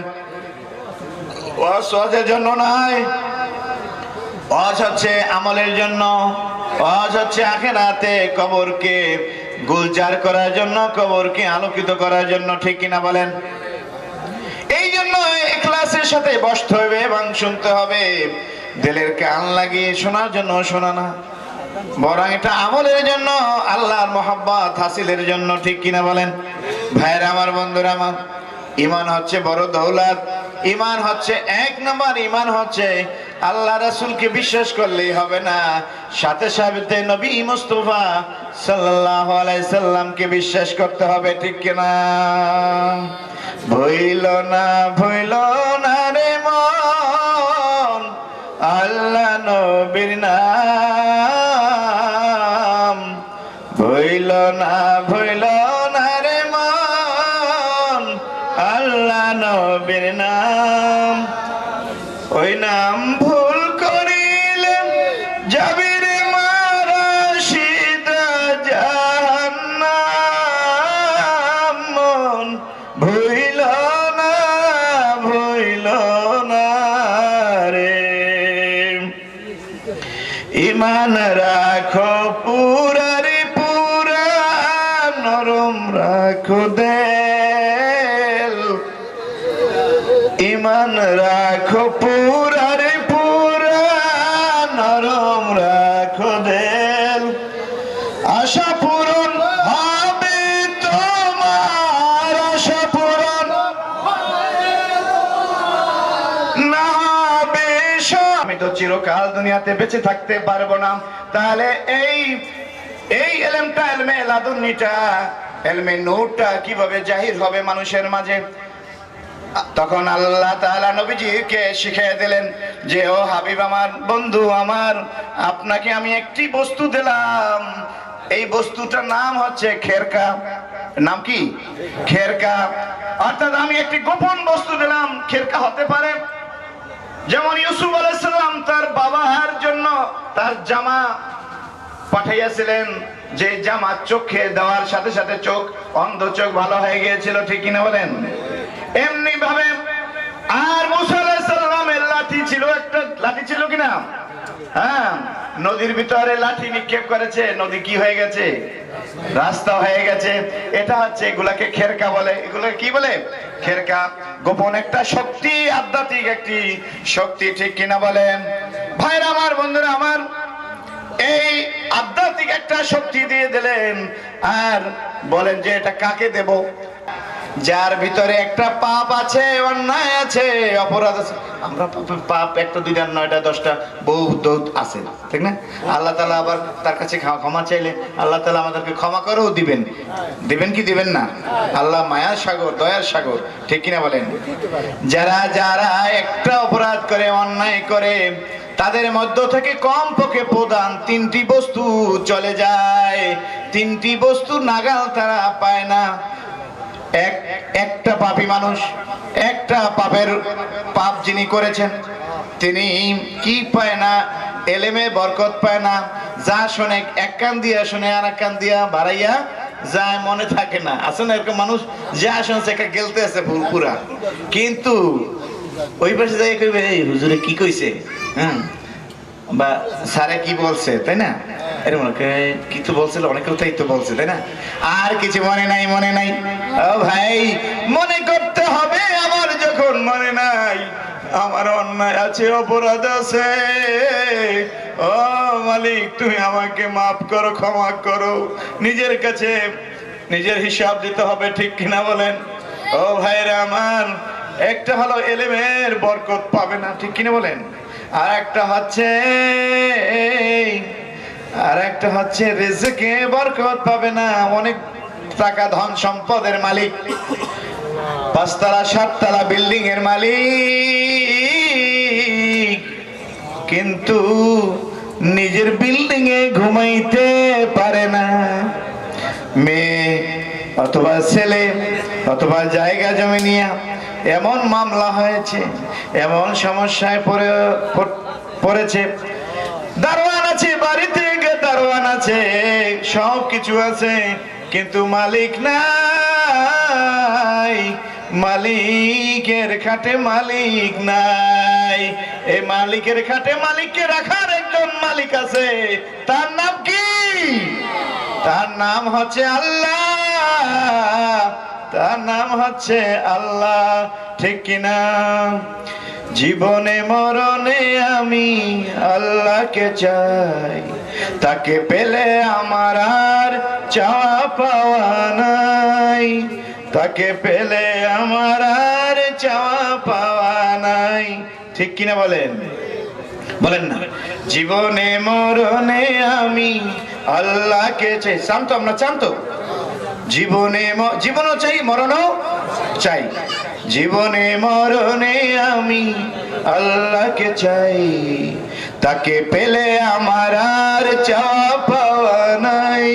ওয়াজের জন্য নয়, ওয়াজ হচ্ছে আমলের জন্য। ওয়াজ হচ্ছে আখিরাতে কবরকে গুলজার করার জন্য, কবরকে আলোকিত করার জন্য। ঠিক কিনা বলেন? এই জন্য ইখলাসের সাথে বসতে হবে এবং শুনতে হবে। দিলের কান লাগিয়ে শোনার জন্য শোনা না, বরং এটা আমলের জন্য, আল্লাহর মহব্বত হাসিলের জন্য। ঠিক কিনা বলেন? ভাইরা আমার, বন্ধুরা আমার, ঈমান হচ্ছে বড় দৌলত। ঈমান হচ্ছে এক নম্বর। ঈমান হচ্ছে আল্লাহ রাসূলকে বিশ্বাস করলেই হবে না, সাথে সাথে নবী মুস্তাফা সাল্লাল্লাহু আলাইহি সাল্লামকে বিশ্বাস করতে হবে। ঠিক কিনা? ভইল না রে মন আল্লাহ নবীর নাম, ভইল না রে মন আল্লাহ নবীর নাম। ওই নাম ভুল করিলে যাবি রে মারা সিধা জাহান্নাম। মন ভইল না রে। ঈমান রাখো পুরা রে পুরা, নরম রাখো দিল। ঈমান রাখো পুরা রে পুরা, নরম রাখো দিল। আশা পূরণ হবে তোমার, আশা পূরণ না হবে। আমি তো চিরকাল দুনিয়াতে বেঁচে থাকতে পারবো না, তাহলে এই ইলমটা, ইলমে লাদুন্নিটা, ইলমে নূরটা কিভাবে জাহির হবে মানুষের মাঝে? তখন আল্লাহ তাআলা নবীজিকে শিখিয়ে দিলেন যে, ও হাবিব আমার, বন্ধু আমার, আপনাকে আমি একটি বস্তু দিলাম। এই বস্তুটার নাম হচ্ছে খেরকা। নাম কি? খেরকা। অর্থাৎ আমি একটি গোপন বস্তু দিলাম। খেরকা হতে পারে যেমন ইউসুফ আলাইহিস সালাম তার বাবার জন্য তার জামা পাঠাইয়াছিলেন, যে জামা চোখে দেওয়ার সাথে সাথে চোখ, অন্ধ চোখ ভালো হয়ে গিয়েছিল। ঠিক কিনা বলেন? এমনি ভাবে আর মুসা আলাইহিস সালামের লাঠি ছিল, একটা লাঠি ছিল কিনা? হ্যাঁ, নদীর ভিতরে লাঠি নিক্ষেপ করেছে, নদী কি হয়ে গেছে? রাস্তা হয়ে গেছে। এটা হচ্ছে, এগুলাকে খেরকা বলে। এগুলোকে কি বলে? খেরকা। গোপন একটা শক্তি, আধ্যাত্মিক একটি শক্তি। ঠিক কিনা বলেন? ভাইরা আমার, বন্ধুরা আমার, এই আধ্যাত্মিক একটা শক্তি দিয়ে দিলেন আর বলেন যে এটা কাকে দেব? যার ভিতরে একটা পাপ আছে, অন্যায় আছে, অপরাধ আছে। আমরা পাপ একটা, দুইটা, 9টা, 10টা বহুত আছে, ঠিক না? আল্লাহ তাআলা আবার তার কাছে ক্ষমা চাইলে আল্লাহ তাআলা আমাদেরকে ক্ষমা করেও দিবেন। দিবেন কি দিবেন না? আল্লাহ মায়ার সাগর, দয়ার সাগর। ঠিক কিনা বলেন? যারা একটা অপরাধ করে, অন্যায় করে, তাদের মধ্য থেকে কমপক্ষে প্রধান 3টি বস্তু চলে যায়। 3টি বস্তু নাগাল তারা পায় না। একটা পাপী মানুষ, একটা পাপ যিনি করেছেন, তিনি কি পায় না? এলেমে বরকত পায় না। যা শোনে এক কান দিয়া শুনে, আর এক কান দিয়া বাড়াইয়া যায়, মনে থাকে না। আছে না এরকম মানুষ? যা শুনছে একটা গেলতে আছে পুরা, কিন্তু ওই পাশে যাই কইবে, এই হুজুরে কি কইছে, হ্যাঁ, বা স্যারে কি বলছে, তাই না? এরকম কিছু বলছিল, অনেক কথাই তো বলছে, তাই না? আর কিছু মনে নাই। ও ভাই, মনে করতে হবে। আমার যখন মনে নাই, আমার অন্যায় আছে, অপরাধ আছে, ও মালিক, তুমি আমাকে মাফ করো, ক্ষমা করো। নিজের কাছে নিজের হিসাব দিতে হবে। ঠিক কিনা বলেন? ও ভাইরা আমার, একটা হলো এলেমের বরকত পাবে না। ঠিক কিনা বলেন? আর একটা হচ্ছে রিজকে বরকত পাবে না। অনেক টাকা, ধন সম্পদের মালিক, 5 তলা 7 তলা বিল্ডিং এর মালিক, কিন্তু নিজের বিল্ডিং এ ঘুমাইতে পারে না। মেয়ে অথবা ছেলে অথবা জায়গা জমি নিয়ে এমন মামলা হয়েছে, এমন সমস্যায় পড়েছে, দারোয়ান আছে বাড়িতে, দারোয়ান আছে, সব কিছু আছে, কিন্তু মালিক নাই, মালিকের খাটে মালিক নাই। এই মালিকের খাটে মালিককে রাখার একজন মালিক আছে, তার নাম কি? তার নাম হচ্ছে আল্লাহ, তার নাম হচ্ছে আল্লাহ, ঠিক কিনা? জীবনে মরণে আমি আল্লাহকে চাই, তাকে পেলে আমার আর চাওয়া পাওয়া নাই, তাকে পেলে আমার আর চাওয়া পাওয়া নাই, ঠিক কিনা বলেন? বলেন না? জীবনে মরণে আমি আল্লাহকে চাই। চান তো? আমরা চান তো? জীবনও চাই, মরণও চাই। জীবনে মরণে আমি আল্লাহকে চাই, তাকে পেলে আমার আর চাওয়া পাওয়া নাই,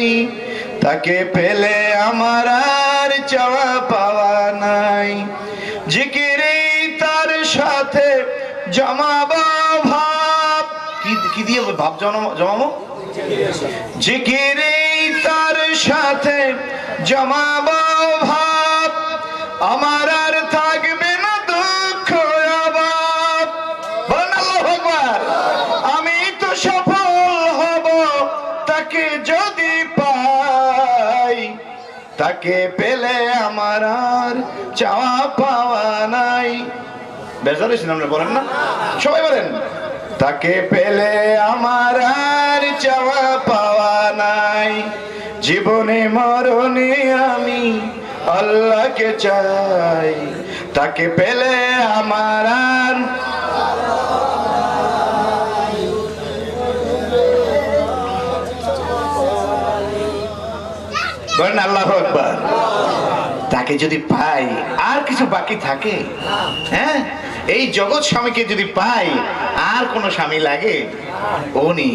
তাকে পেলে আমার আর চাওয়া পাওয়া নাই। জিকিরে তার সাথে জমাবো ভাব, কি দিয়ে ভাব জমাবো? জিকিরে তার সাথে জমাবো ভাব, আমার আর থাকবে না দুঃখ অভাব। বলেন আল্লাহু আকবার। আমি তো সফল হব তাকে যদি পাই, তাকে পেলে আমার আর চাওয়া পাওয়া নাই। বেজার হয়েছেন আমরা? বলেন না সবাই, বলেন। তাকে পেলে আমার আর চাওয়া পাওয়া নাই, জীবনে মরণে আমি আল্লাহকে চাই, তাকে পেলে আমার আর। বলেন আল্লাহু আকবার। তাকে যদি পাই আর কিছু বাকি থাকে? হ্যাঁ, এই জগৎ স্বামীকে যদি পাই আর কোন স্বামী লাগে? উনি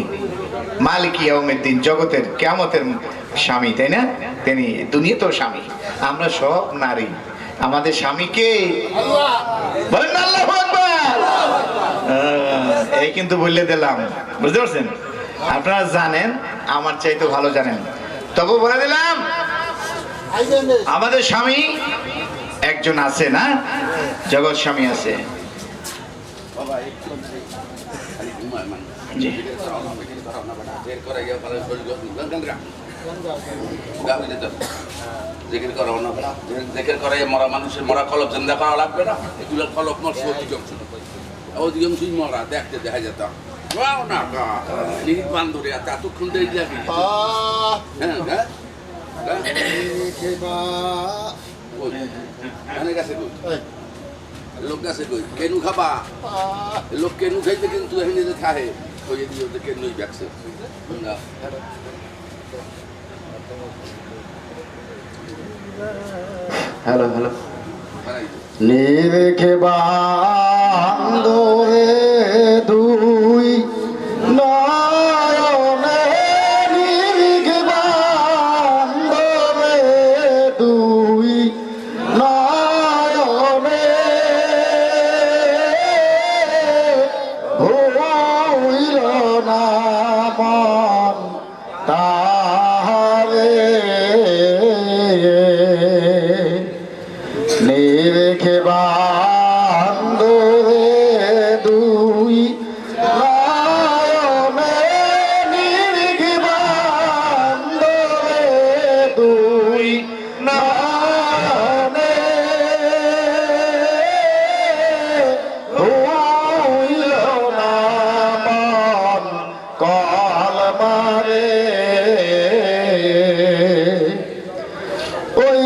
মালিক ইয়াউমিদ্দিন, জগতের কিয়ামতের স্বামী, তাই না? তিনি দুনিয়াতেও স্বামী। আমরা সব নারী, আমাদের স্বামীকে বলেন আল্লাহু আকবার। এই কিন্তু বললে দিলাম, বুঝতে পারছেন? আপনারা জানেন, আমার চাইতে ভালো জানেন, তবু বলে দিলাম আমাদের স্বামী একজন আছে না? জগৎ স্বামী আছে। মরা মানুষের মরা কলপ জিন্দা করা লাগবে না, এগুলো কলপ মরছে অধিকাংশই মরা, দেখতে দেখা যেত বান্ধরে এতক্ষণ দেরি লাগে। হ্যাঁ হ্যাঁ, লোক গাছে কই কেনু খাবা, লোক কেনু খাইতে কিন্তু এখানে যে খাহে ওই দিয়ে কেনুই ব্যাগছে। Hello hello. নিরেখে বান্ধরে দুই নয়নে, নিরেখে বান্ধরে দুই নয়নে, ভুইল না মন তাহারে, নিরেখে বান্ধরে দুই নয়নে, নিরেখে বান্ধরে দুই নয়নে, হইল না মন কলমারে, ওই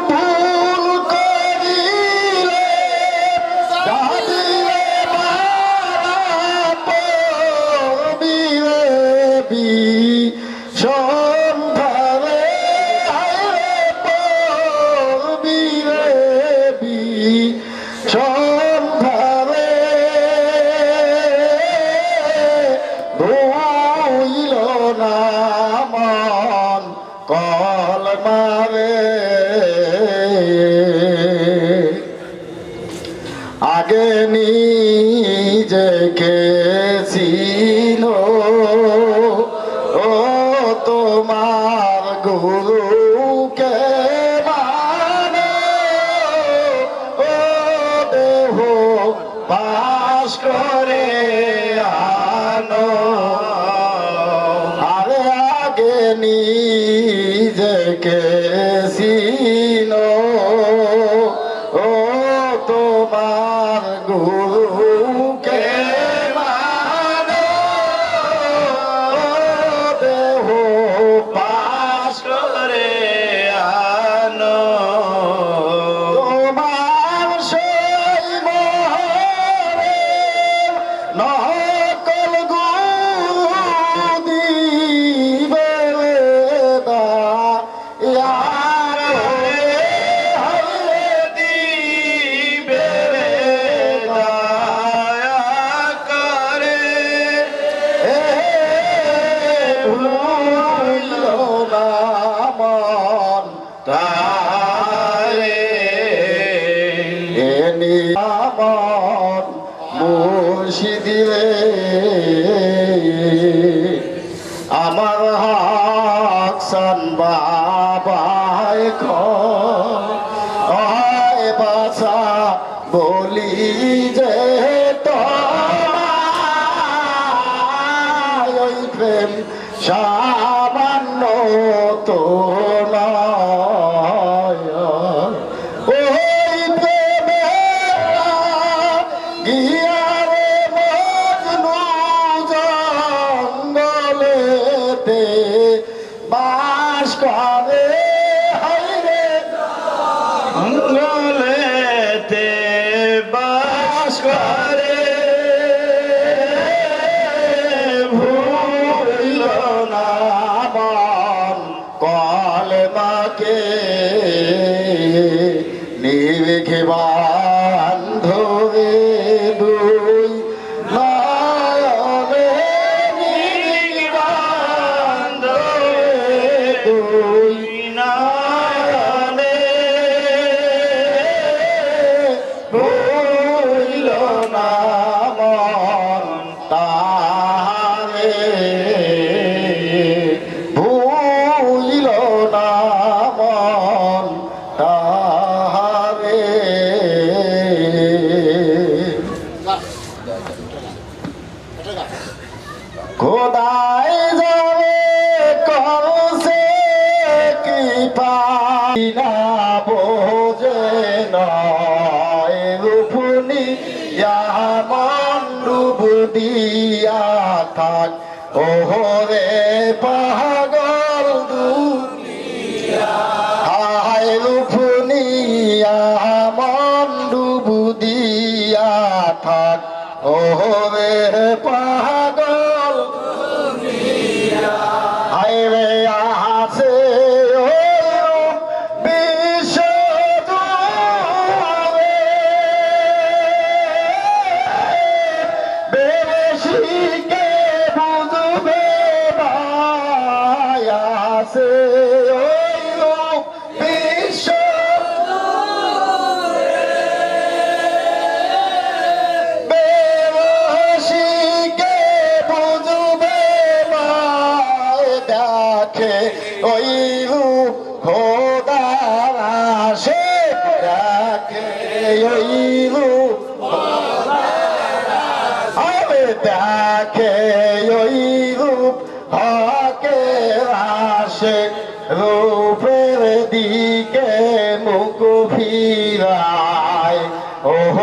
ভুল করিলে কাঁদিলে নিজেকে চিনো ও তোমার গুরুকে মানে ও দেহ পাশ করে আনো আরে আগে নিজেকে চিনো ও তোমার গুরুকে মানো ও দেহ পাশ করে আনো তোমার সেই মহরে নকল গুরু দিবে না ইয়ার হরে দিবে দয়া করে ভুলো না মন তারে এনি আমন মুর্শিদিরে আমার হাকসান বাবায় খয় বাসা বলি যে তোমায় ওই প্রেম সামান্য তো নয় ওই প্রেমে গিয়ারে মজনু জঙ্গলেতে বাস করে হায়রে জঙ্গলেতে বাস করে ভুল না মন কলমাকে নিভে বান্ধবে দুই নয়নে নিভে বান্ধবে দুই নয়নে ভুল না মন তারে ভুল না মন তারে খোদাই যাবে করছে কৃপা না বোঝে নয় রূপনি মন ডুব দিয়া থাক ওহরে পাগল হায় রূপনিয়া মন ডুব দিয়া থাক ওহরে পাগল হায় রে আছে বিশ্ব বেশিকে বুঝবে আছে বিশ্ব বেশিকে বুঝবে দেখে ওই রূপ খোদার আসে দেখে ওই রূপ দেখে ওই রূপ হকে আসে রূপের দিকে মুখ ফিরায় ওহ